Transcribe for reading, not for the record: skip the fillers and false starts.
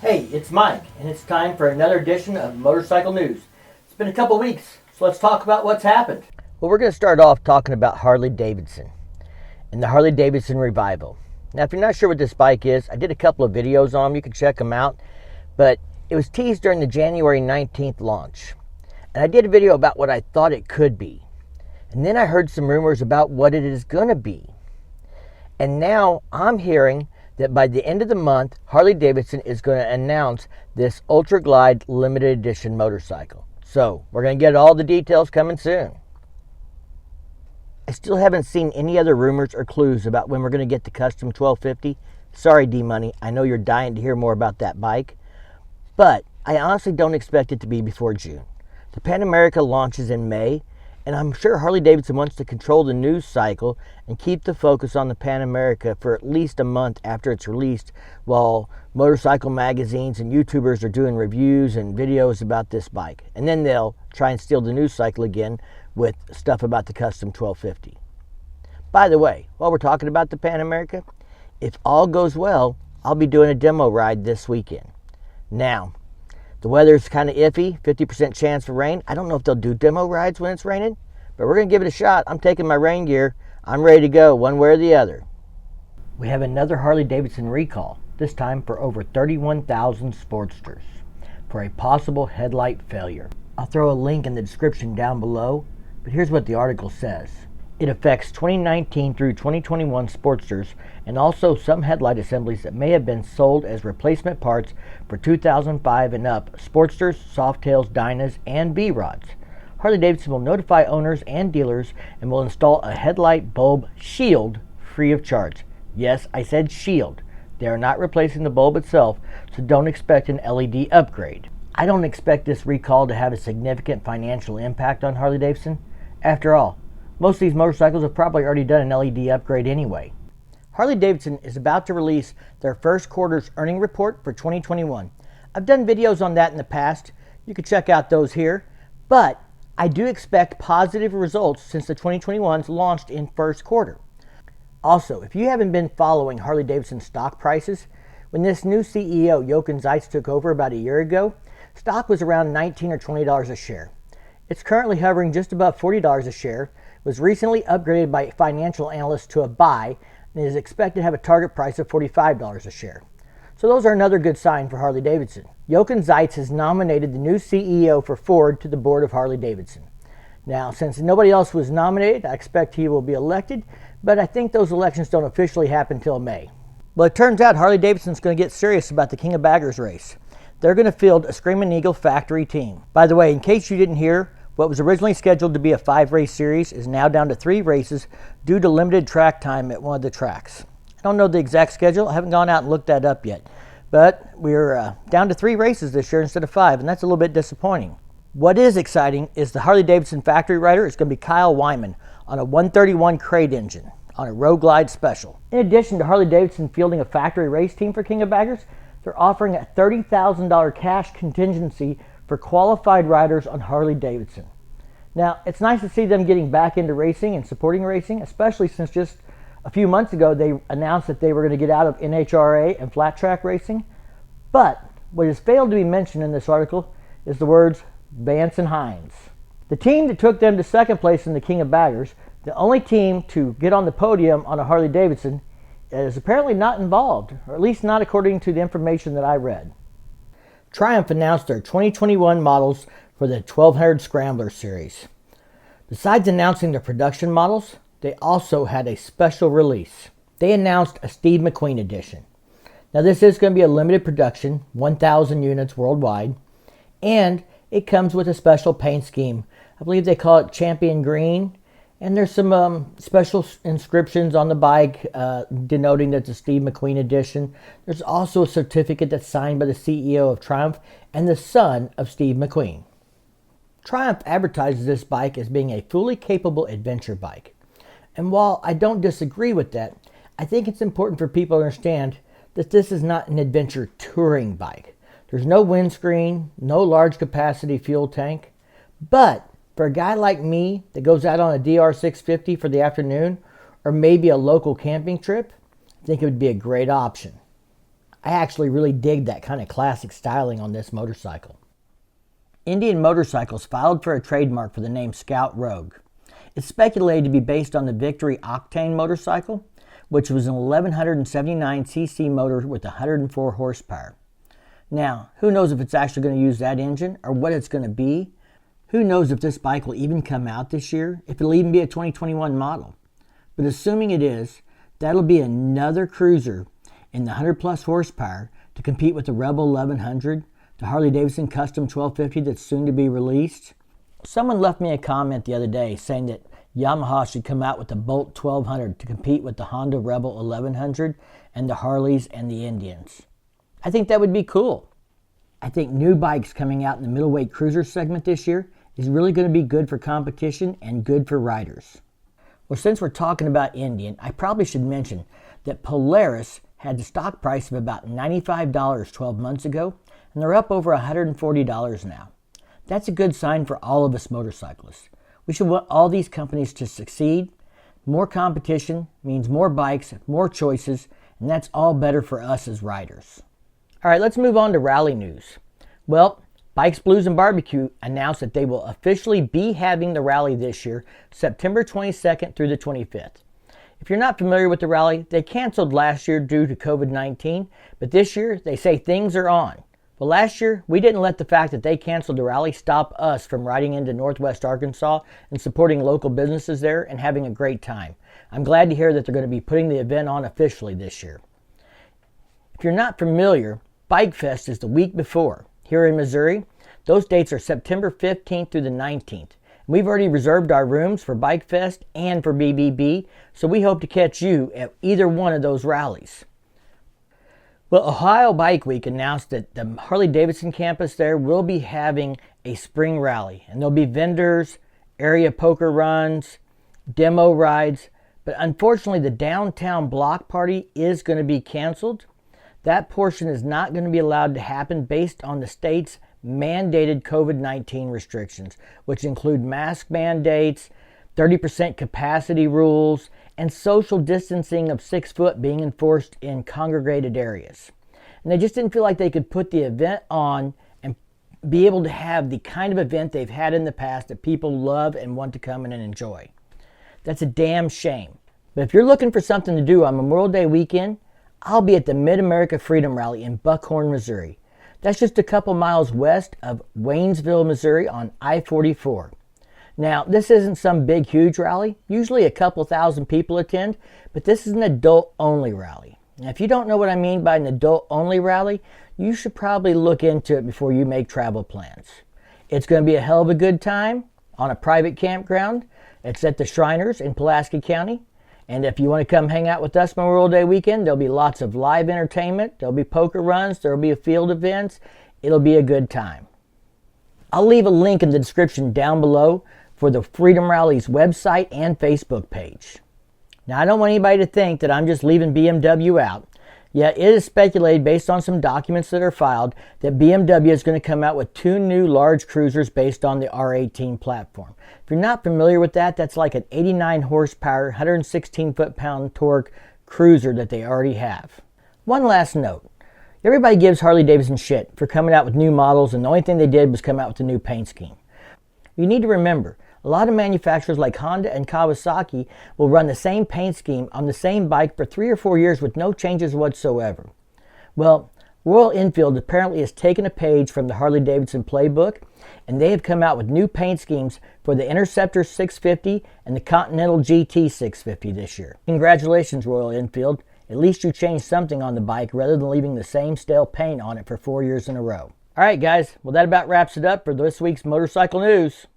Hey, it's Mike, and it's time for another edition of Motorcycle News. It's been a couple weeks, so let's talk about what's happened. Well, we're going to start off talking about Harley-Davidson and the Harley-Davidson revival. Now, if you're not sure what this bike is, I did a couple of videos on them. You can check them out. But it was teased during the January 19th launch. And I did a video about what I thought it could be. And then I heard some rumors about what it is going to be. And now I'm hearing that by the end of the month, Harley-Davidson is going to announce this Ultra Glide limited edition motorcycle. So we're going to get all the details coming soon. I still haven't seen any other rumors or clues about when we're going to get the custom 1250. Sorry, D-Money, I know you're dying to hear more about that bike. But I honestly don't expect it to be before June. The Pan America launches in May, and I'm sure Harley-Davidson wants to control the news cycle and keep the focus on the Pan America for at least a month after it's released, while motorcycle magazines and YouTubers are doing reviews and videos about this bike. And then they'll try and steal the news cycle again with stuff about the custom 1250. By the way, while we're talking about the Pan America, if all goes well, I'll be doing a demo ride this weekend. Now, the weather's kind of iffy, 50% chance for rain. I don't know if they'll do demo rides when it's raining, but we're going to give it a shot. I'm taking my rain gear. I'm ready to go one way or the other. We have another Harley-Davidson recall, this time for over 31,000 Sportsters, for a possible headlight failure. I'll throw a link in the description down below, but here's what the article says. It affects 2019 through 2021 Sportsters and also some headlight assemblies that may have been sold as replacement parts for 2005 and up Sportsters, Softails, Dynas, and B-Rods. Harley-Davidson will notify owners and dealers and will install a headlight bulb shield free of charge. Yes, I said shield. They are not replacing the bulb itself, so don't expect an LED upgrade. I don't expect this recall to have a significant financial impact on Harley-Davidson. After all, most of these motorcycles have probably already done an LED upgrade anyway. Harley-Davidson is about to release their first quarter's earning report for 2021. I've done videos on that in the past. You can check out those here. But I do expect positive results since the 2021s launched in first quarter. Also, if you haven't been following Harley-Davidson stock prices, when this new CEO, Jochen Zeitz, took over about a year ago, stock was around $19 or $20 a share. It's currently hovering just above $40 a share, was recently upgraded by financial analysts to a buy, and is expected to have a target price of $45 a share. So those are another good sign for Harley-Davidson. Jochen Zeitz has nominated the new CEO for Ford to the board of Harley-Davidson. Now, since nobody else was nominated, I expect he will be elected, but I think those elections don't officially happen until May. Well, it turns out Harley-Davidson's going to get serious about the King of Baggers race. They're going to field a Screaming Eagle factory team. By the way, in case you didn't hear, what was originally scheduled to be a 5-race series is now down to 3 races due to limited track time at one of the tracks. I don't know the exact schedule. I haven't gone out and looked that up yet. But we're down to 3 races this year instead of 5, and that's a little bit disappointing. What is exciting is the Harley-Davidson factory rider is going to be Kyle Wyman on a 131 crate engine on a Road Glide Special. In addition to Harley-Davidson fielding a factory race team for King of Baggers, they're offering a $30,000 cash contingency for qualified riders on Harley-Davidson. Now, it's nice to see them getting back into racing and supporting racing, especially since just a few months ago they announced that they were going to get out of NHRA and flat track racing. But what has failed to be mentioned in this article is the words Vance and Hines. The team that took them to second place in the King of Baggers, the only team to get on the podium on a Harley-Davidson, is apparently not involved, or at least not according to the information that I read. Triumph announced their 2021 models for the 1200 Scrambler series. Besides announcing their production models, they also had a special release. They announced a Steve McQueen edition. Now this is going to be a limited production, 1,000 units worldwide, and it comes with a special paint scheme. I believe they call it Champion Green, and there's some special inscriptions on the bike denoting that it's a Steve McQueen edition. There's also a certificate that's signed by the CEO of Triumph and the son of Steve McQueen. Triumph advertises this bike as being a fully capable adventure bike. And while I don't disagree with that, I think it's important for people to understand that this is not an adventure touring bike. There's no windscreen, no large capacity fuel tank, but for a guy like me that goes out on a DR650 for the afternoon, or maybe a local camping trip, I think it would be a great option. I actually really dig that kind of classic styling on this motorcycle. Indian Motorcycles filed for a trademark for the name Scout Rogue. It's speculated to be based on the Victory Octane motorcycle, which was an 1179cc motor with 104 horsepower. Now, who knows if it's actually going to use that engine or what it's going to be? Who knows if this bike will even come out this year, if it'll even be a 2021 model. But assuming it is, that'll be another cruiser in the 100 plus horsepower to compete with the Rebel 1100, the Harley-Davidson Custom 1250 that's soon to be released. Someone left me a comment the other day saying that Yamaha should come out with the Bolt 1200 to compete with the Honda Rebel 1100 and the Harleys and the Indians. I think that would be cool. I think new bikes coming out in the middleweight cruiser segment this year is really going to be good for competition and good for riders. Well, since we're talking about Indian, I probably should mention that Polaris had the stock price of about $95 12 months ago, and they're up over $140 now. That's a good sign for all of us motorcyclists. We should want all these companies to succeed. More competition means more bikes, more choices, and that's all better for us as riders. All right, let's move on to rally news. Well, Bikes, Blues, and Barbecue announced that they will officially be having the rally this year, September 22nd through the 25th. If you're not familiar with the rally, they canceled last year due to COVID-19, but this year they say things are on. Well, last year, we didn't let the fact that they canceled the rally stop us from riding into Northwest Arkansas and supporting local businesses there and having a great time. I'm glad to hear that they're going to be putting the event on officially this year. If you're not familiar, Bikefest is the week before. Here in Missouri, those dates are September 15th through the 19th. We've already reserved our rooms for Bikefest and for BBB, so we hope to catch you at either one of those rallies. Well, Ohio Bike Week announced that the Harley-Davidson campus there will be having a spring rally, and there'll be vendors, area poker runs, demo rides, but unfortunately the downtown block party is going to be canceled. That portion is not going to be allowed to happen based on the state's mandated COVID-19 restrictions, which include mask mandates, 30% capacity rules, and social distancing of 6 foot being enforced in congregated areas. And they just didn't feel like they could put the event on and be able to have the kind of event they've had in the past that people love and want to come in and enjoy. That's a damn shame. But if you're looking for something to do on Memorial Day weekend, I'll be at the Mid-America Freedom Rally in Buckhorn, Missouri. That's just a couple miles west of Waynesville, Missouri on I-44. Now, this isn't some big, huge rally. Usually a couple thousand people attend, but this is an adult-only rally. Now, if you don't know what I mean by an adult-only rally, you should probably look into it before you make travel plans. It's going to be a hell of a good time on a private campground. It's at the Shriners in Pulaski County. And if you want to come hang out with us Memorial Day weekend, there'll be lots of live entertainment. There'll be poker runs. There'll be field events. It'll be a good time. I'll leave a link in the description down below for the Freedom Rally's website and Facebook page. Now, I don't want anybody to think that I'm just leaving BMW out. Yet it is speculated based on some documents that are filed that BMW is going to come out with 2 new large cruisers based on the R18 platform. If you're not familiar with that, that's like an 89 horsepower, 116 foot-pound torque cruiser that they already have. One last note. Everybody gives Harley-Davidson shit for coming out with new models, and the only thing they did was come out with a new paint scheme. You need to remember, a lot of manufacturers like Honda and Kawasaki will run the same paint scheme on the same bike for 3 or 4 years with no changes whatsoever. Well, Royal Enfield apparently has taken a page from the Harley-Davidson playbook, and they have come out with new paint schemes for the Interceptor 650 and the Continental GT 650 this year. Congratulations, Royal Enfield. At least you changed something on the bike rather than leaving the same stale paint on it for 4 years in a row. All right, guys. Well, that about wraps it up for this week's motorcycle news.